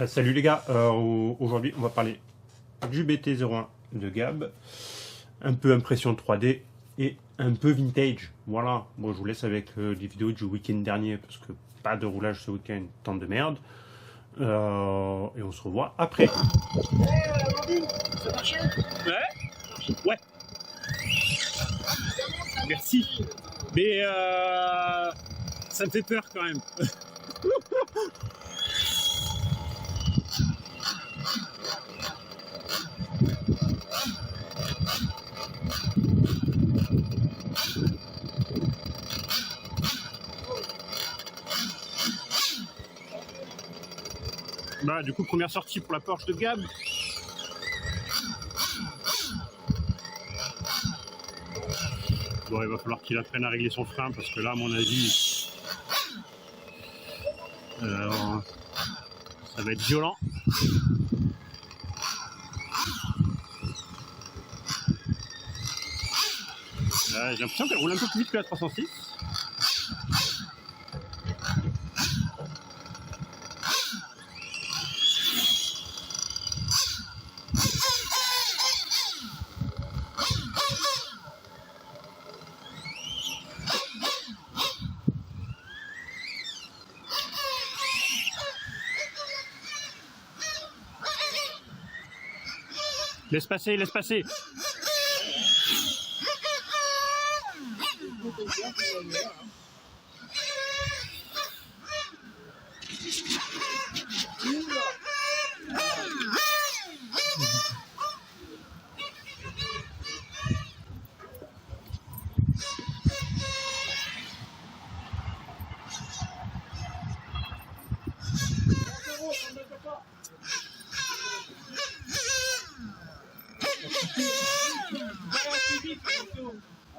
Salut les gars, aujourd'hui on va parler du BT01 de Gab, un peu impression 3D et un peu vintage. Voilà, bon je vous laisse avec les vidéos du week-end dernier parce que pas de roulage ce week-end, temps de merde. Et on se revoit après. Ça marche? Ouais. Merci. Mais ça me fait peur quand même. Bah du coup première sortie pour la Porsche de Gab. Bon, il va falloir qu'il apprenne à régler son frein parce que là à mon avis ça va être violent. J'ai l'impression qu'elle roule un peu plus vite que la 306. Laisse passer, laisse passer.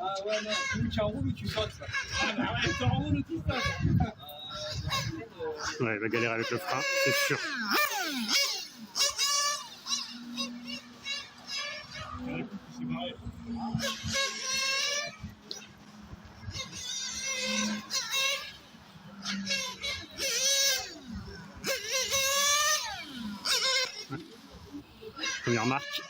Ah ouais, non, tu enroules ou tu sautes ça? Ah bah ouais, tu enroules ou tu sautes? Ouais, il va galérer avec le frein, c'est sûr. Première marque.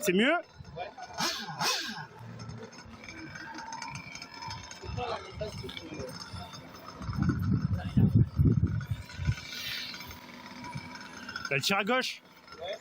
C'est mieux? Ouais. Elle tire à gauche. Ouais.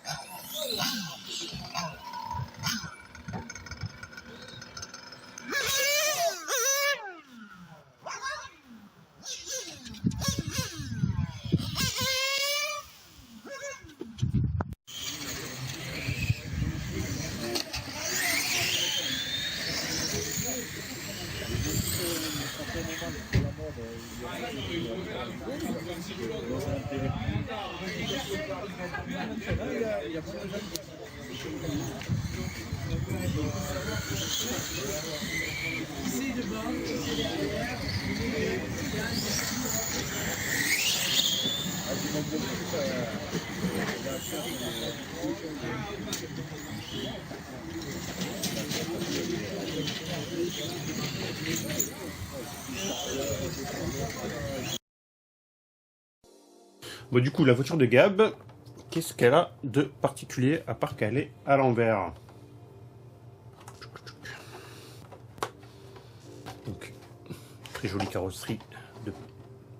Bon, du coup, la voiture de Gab, qu'est-ce qu'elle a de particulier à part qu'elle est à l'envers? Donc, très jolie carrosserie de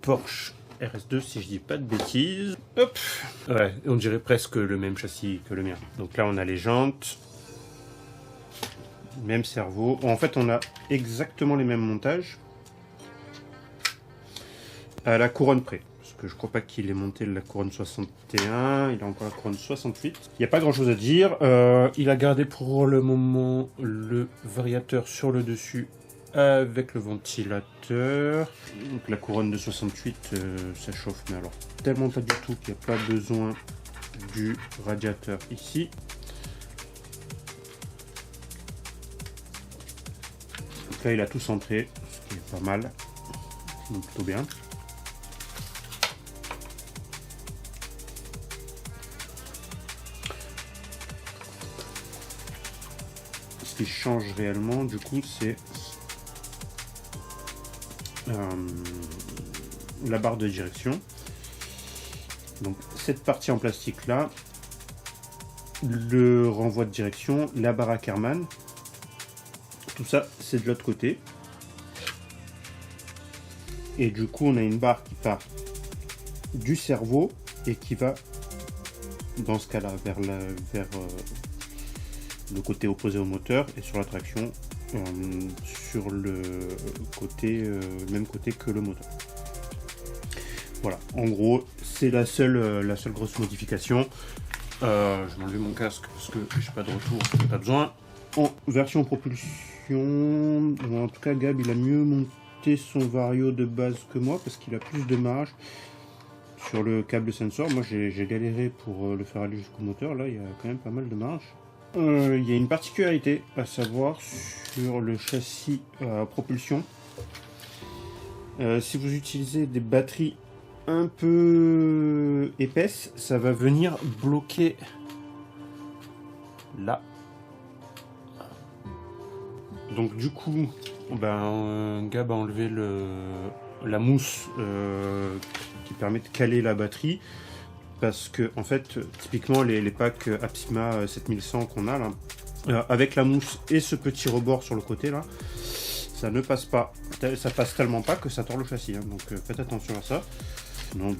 Porsche RS2, si je dis pas de bêtises. Hop! Ouais, on dirait presque le même châssis que le mien. Donc là, on a les jantes. Même cerveau. Bon, en fait, on a exactement les mêmes montages. À la couronne près. Parce que je crois pas qu'il ait monté la couronne 61. Il a encore la couronne 68. Il n'y a pas grand chose à dire. Il a gardé pour le moment le variateur sur le dessus avec le ventilateur. Donc la couronne de 68, ça chauffe, mais alors tellement pas du tout qu'il n'y a pas besoin du radiateur ici. là, il a tout centré, ce qui est pas mal. Donc, plutôt bien. Ce qui change réellement, du coup, c'est la barre de direction. Donc, cette partie en plastique là, le renvoi de direction, la barre Ackermann, tout ça, c'est de l'autre côté. Et du coup, on a une barre qui part du cerveau et qui va, dans ce cas-là, vers le côté opposé au moteur, et sur la traction, sur le côté, même côté que le moteur. Voilà, en gros, c'est la seule grosse modification. Je vais enlever mon casque parce que je n'ai pas de retour, je n'ai pas besoin. En version propulsion, en tout cas, Gab, il a mieux monté son vario de base que moi parce qu'il a plus de marge sur le câble sensor. Moi j'ai galéré pour le faire aller jusqu'au moteur. Là il y a quand même pas mal de marge. Il y a une particularité à savoir sur le châssis à propulsion. Si vous utilisez des batteries un peu épaisses, ça va venir bloquer là. Donc du coup, Gab a enlevé la mousse qui permet de caler la batterie, parce que en fait, typiquement les packs Apsima 7100 qu'on a là, avec la mousse et ce petit rebord sur le côté là, ça ne passe pas. Ça passe tellement pas que ça tord le châssis. Hein, donc faites attention à ça. Sinon,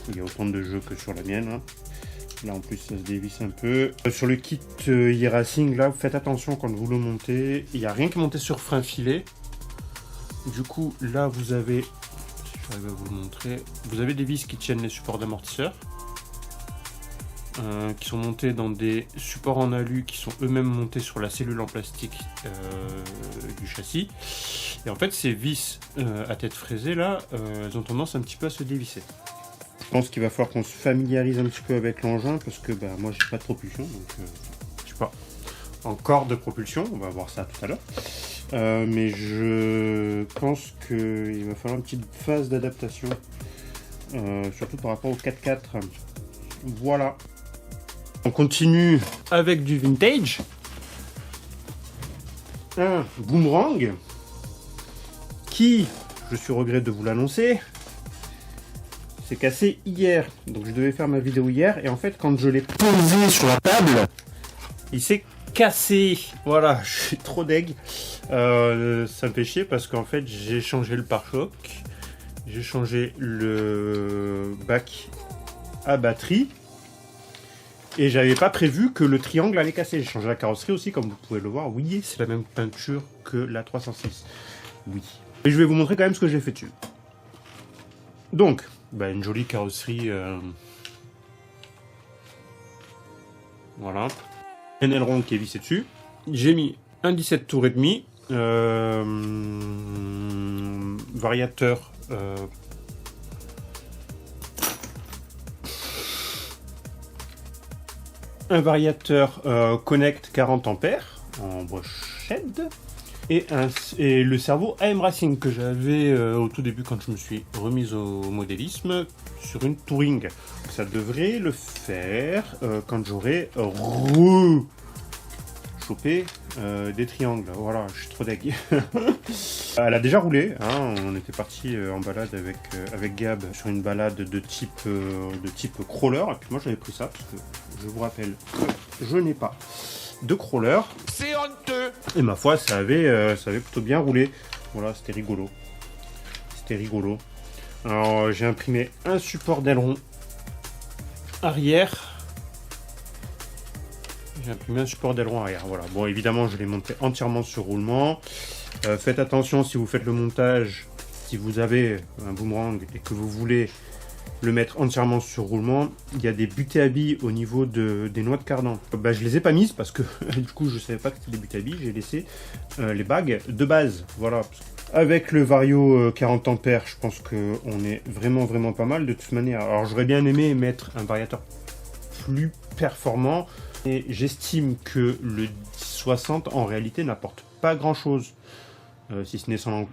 il y a autant de jeux que sur la mienne. Hein. Là en plus ça se dévisse un peu. Sur le kit e-racing là, faites attention quand vous le montez. Il n'y a rien qui est monté sur frein filet. Du coup là vous avez, si j'arrive à vous le montrer, vous avez des vis qui tiennent les supports d'amortisseur. Qui sont montés dans des supports en alu qui sont eux-mêmes montés sur la cellule en plastique du châssis. Et en fait ces vis à tête fraisée là, elles ont tendance un petit peu à se dévisser. Je pense qu'il va falloir qu'on se familiarise un petit peu avec l'engin parce que moi j'ai pas de propulsion, donc je sais pas encore de propulsion, on va voir ça tout à l'heure. Mais je pense qu'il va falloir une petite phase d'adaptation, surtout par rapport au 4x4. Voilà. On continue avec du vintage. Un boomerang qui, je suis au regret de vous l'annoncer, s'est cassé hier. Donc je devais faire ma vidéo hier et en fait quand je l'ai posé sur la table, il s'est cassé. Voilà, je suis trop deg. Ça me fait chier parce qu'en fait j'ai changé le pare-choc, j'ai changé le bac à batterie et j'avais pas prévu que le triangle allait casser. J'ai changé la carrosserie aussi, comme vous pouvez le voir. Oui, c'est la même peinture que la 306. Oui. Et je vais vous montrer quand même ce que j'ai fait dessus. Donc, une jolie carrosserie. Voilà. Un aileron qui est vissé dessus. J'ai mis un 17 tours et demi. Variateur. Un variateur Connect 40 ampères en brochette. Et le cerveau AM Racing que j'avais au tout début quand je me suis remise au modélisme sur une Touring. Ça devrait le faire quand j'aurai chopé des triangles. Voilà, je suis trop deg. Elle a déjà roulé. Hein, on était parti en balade avec Gab sur une balade de type crawler. Et puis moi j'avais pris ça parce que je vous rappelle que je n'ai pas de crawler. C'est honteux. Et ma foi, ça avait plutôt bien roulé. Voilà, c'était rigolo. C'était rigolo. Alors, j'ai imprimé un support d'aileron arrière. J'ai imprimé un support d'aileron arrière. Voilà. Bon, évidemment, je l'ai monté entièrement sur roulement. Faites attention si vous faites le montage, si vous avez un boomerang et que vous voulez le mettre entièrement sur roulement, il y a des butées à billes au niveau des noix de cardan. Je les ai pas mises parce que du coup je savais pas que c'était des butées à billes, j'ai laissé les bagues de base. Voilà. Avec le Vario 40 ampères, je pense qu'on est vraiment pas mal de toute manière. Alors j'aurais bien aimé mettre un variateur plus performant et j'estime que le 1060 en réalité n'apporte pas grand chose. si ce n'est son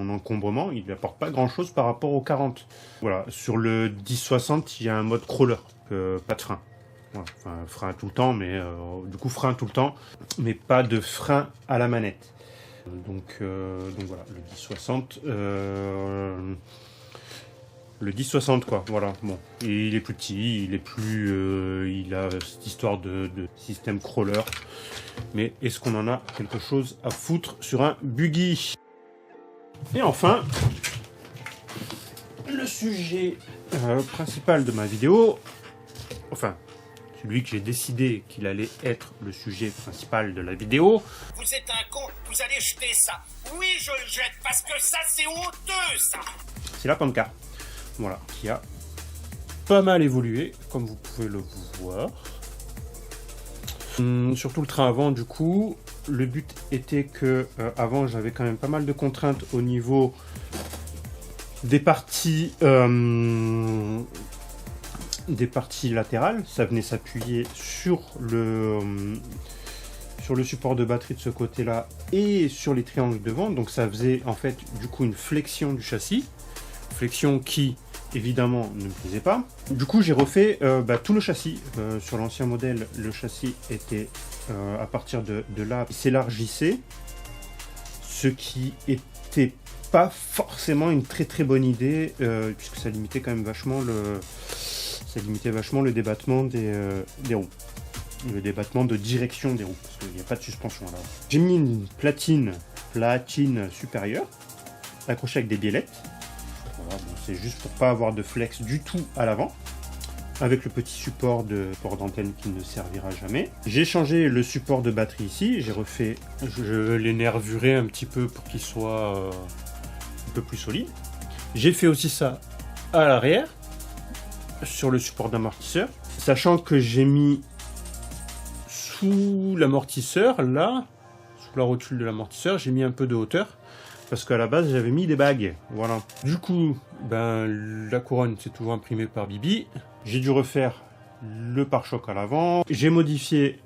encombrement. Il n'apporte pas grand chose par rapport au 40. Voilà, sur le 1060, il y a un mode crawler, pas de frein. Voilà. Enfin, frein tout le temps, mais du coup frein tout le temps, mais pas de frein à la manette. Donc voilà, le 1060. Le 1060 quoi, voilà, bon. Et il est plus petit, il est plus... il a cette histoire de système crawler. Mais est-ce qu'on en a quelque chose à foutre sur un buggy? Et enfin, le sujet principal de ma vidéo, enfin, celui que j'ai décidé qu'il allait être le sujet principal de la vidéo. Vous êtes un con, vous allez jeter ça. Oui, je le jette parce que ça, c'est honteux, ça. C'est la Pancar. Voilà, qui a pas mal évolué, comme vous pouvez le voir. Surtout le train avant, du coup. Le but était que, avant, j'avais quand même pas mal de contraintes au niveau des parties latérales. Ça venait s'appuyer sur le support de batterie de ce côté-là et sur les triangles devant. Donc ça faisait en fait, du coup, une flexion du châssis. Flexion qui évidemment ne me plaisait pas. Du coup j'ai refait tout le châssis. Sur l'ancien modèle, le châssis était à partir de là, il s'élargissait, ce qui était pas forcément une très bonne idée, puisque ça limitait quand même vachement le débattement des roues, le débattement de direction des roues, parce qu'il n'y a pas de suspension là. J'ai mis une platine supérieure accrochée avec des biellettes. Voilà, bon, c'est juste pour pas avoir de flex du tout à l'avant, avec le petit support d'antenne qui ne servira jamais. J'ai changé le support de batterie ici, je l'ai nervuré un petit peu pour qu'il soit un peu plus solide. J'ai fait aussi ça à l'arrière, sur le support d'amortisseur, sachant que j'ai mis sous l'amortisseur, là, sous la rotule de l'amortisseur, j'ai mis un peu de hauteur, parce qu'à la base j'avais mis des bagues, voilà. Du coup, la couronne c'est toujours imprimée par Bibi. J'ai dû refaire le pare-choc à l'avant. J'ai modifié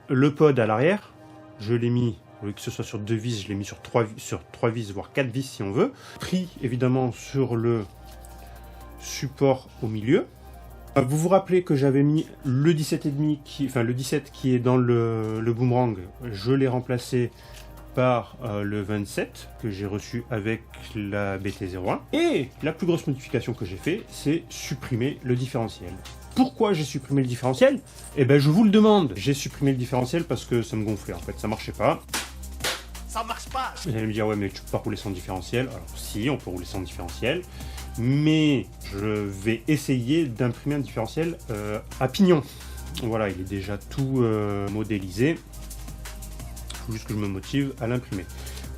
le pod à l'arrière. Je l'ai mis, au lieu que ce soit sur 2 vis, je l'ai mis sur 3 vis, voire 4 vis si on veut. Pris évidemment sur le support au milieu. Vous vous rappelez que j'avais mis le 17,5, le 17 qui est dans le boomerang. Je l'ai remplacé par le 27 que j'ai reçu avec la BT01. Et la plus grosse modification que j'ai fait, c'est supprimer le différentiel. Pourquoi j'ai supprimé le différentiel? Eh ben je vous le demande. J'ai supprimé le différentiel parce que ça me gonflait en fait, ça marchait pas. Ça marche pas. Vous allez me dire ouais mais tu peux pas rouler sans différentiel. Alors si, on peut rouler sans différentiel. Mais je vais essayer d'imprimer un différentiel à pignon. Voilà, il est déjà tout modélisé. Juste que je me motive à l'imprimer.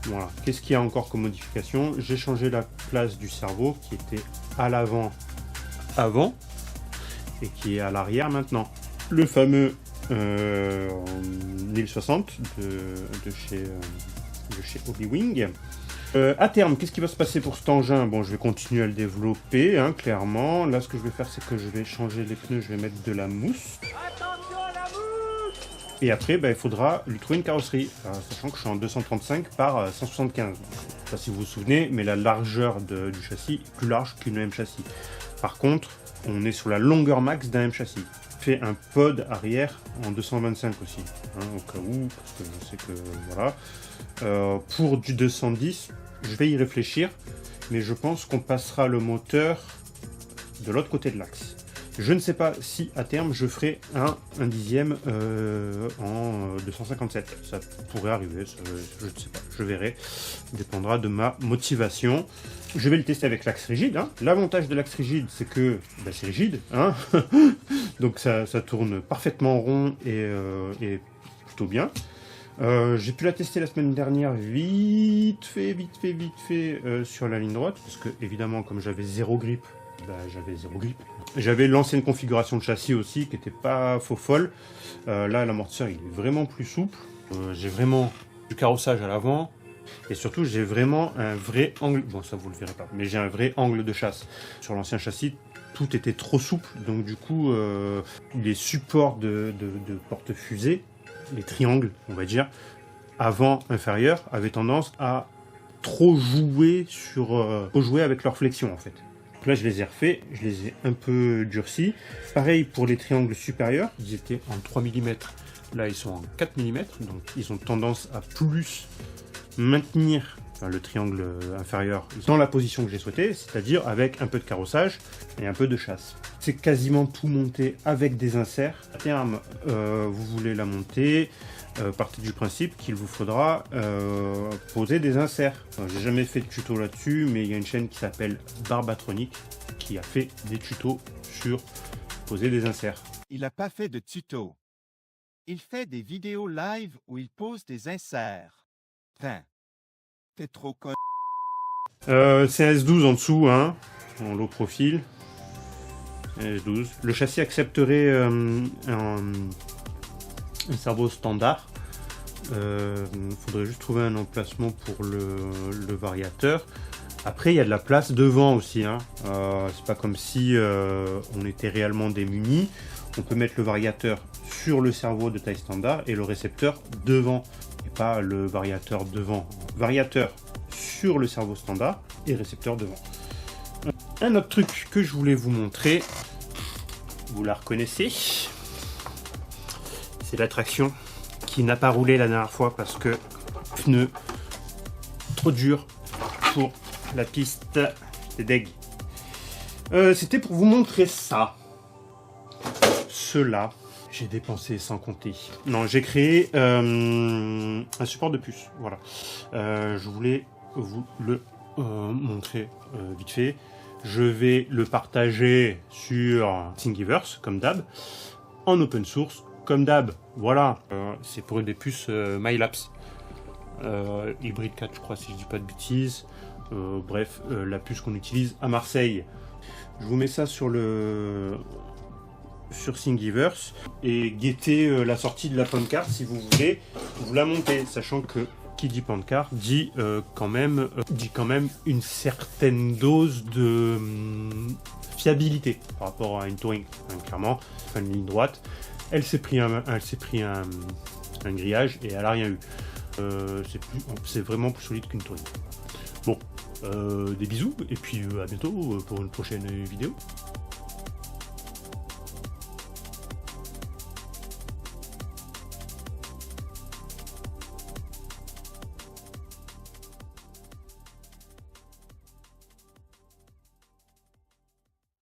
Voilà. Qu'est-ce qu'il y a encore comme modification? J'ai changé la place du cerveau qui était à l'avant avant et qui est à l'arrière maintenant. Le fameux 1060 de chez Hobbywing. À terme, qu'est-ce qui va se passer pour cet engin? Bon, je vais continuer à le développer, hein, clairement. Là, ce que je vais faire, c'est que je vais changer les pneus, je vais mettre de la mousse. Attention à la mousse! Et après, il faudra lui trouver une carrosserie, sachant que je suis en 235 par 175. Je sais pas si vous vous souvenez, mais la largeur du châssis est plus large qu'une M châssis. Par contre, on est sur la longueur max d'un M châssis. Fait un pod arrière en 225 aussi, hein, au cas où, parce que je sais que voilà. Pour du 210, je vais y réfléchir, mais je pense qu'on passera le moteur de l'autre côté de l'axe. Je ne sais pas si à terme je ferai un dixième en 257. Ça pourrait arriver, je ne sais pas, je verrai. Ça dépendra de ma motivation. Je vais le tester avec l'axe rigide. Hein. L'avantage de l'axe rigide, c'est que c'est rigide. Hein. Donc ça tourne parfaitement rond et plutôt bien. J'ai pu la tester la semaine dernière vite fait sur la ligne droite. Parce que évidemment, comme j'avais zéro grip, j'avais zéro grip. J'avais l'ancienne configuration de châssis aussi qui n'était pas faux folle. Là, l'amortisseur il est vraiment plus souple. J'ai vraiment du carrossage à l'avant. Et surtout, j'ai vraiment un vrai angle. Bon, ça vous le verrez pas, mais j'ai un vrai angle de chasse. Sur l'ancien châssis, tout était trop souple. Donc, du coup, les supports de porte-fusée, les triangles, on va dire, avant inférieur avaient tendance à trop jouer avec leur flexion en fait. Donc là je les ai refaits, je les ai un peu durcis. Pareil pour les triangles supérieurs, ils étaient en 3 mm, là ils sont en 4 mm, donc ils ont tendance à plus maintenir le triangle inférieur dans la position que j'ai souhaité, c'est-à-dire avec un peu de carrossage et un peu de chasse. C'est quasiment tout monté avec des inserts. À terme, vous voulez la monter, partez du principe qu'il vous faudra poser des inserts. J'ai jamais fait de tuto là-dessus, mais il y a une chaîne qui s'appelle Barbatronic qui a fait des tutos sur poser des inserts. Il n'a pas fait de tuto. Il fait des vidéos live où il pose des inserts. Enfin, t'es trop con. C'est un S12 en dessous, hein, en low profil. S12. Le châssis accepterait un cerveau standard. Faudrait juste trouver un emplacement pour le variateur. Après, il y a de la place devant aussi, hein. C'est pas comme si on était réellement démunis. On peut mettre le variateur sur le cerveau de taille standard et le récepteur devant, et pas le variateur devant. Variateur sur le cerveau standard et récepteur devant. Un autre truc que je voulais vous montrer, vous la reconnaissez, c'est l'attraction qui n'a pas roulé la dernière fois parce que pneu trop dur pour la piste, c'est deg. C'était pour vous montrer ça. Cela, j'ai dépensé sans compter. Non, j'ai créé un support de puce. Voilà. Je voulais vous le montrer vite fait. Je vais le partager sur Thingiverse, comme d'hab, en open source, comme d'hab. Voilà. C'est pour une des puces MyLapse. Hybrid 4, je crois, si je dis pas de bêtises. Bref, la puce qu'on utilise à Marseille. Je vous mets ça sur Thingiverse et guettez la sortie de la pancarte si vous voulez vous la monter, sachant que qui dit pancarte dit quand même une certaine dose de fiabilité par rapport à une touring. Clairement, enfin, une ligne droite, elle s'est pris un grillage et elle a rien eu. C'est vraiment plus solide qu'une touring. Bon, des bisous et puis à bientôt pour une prochaine vidéo.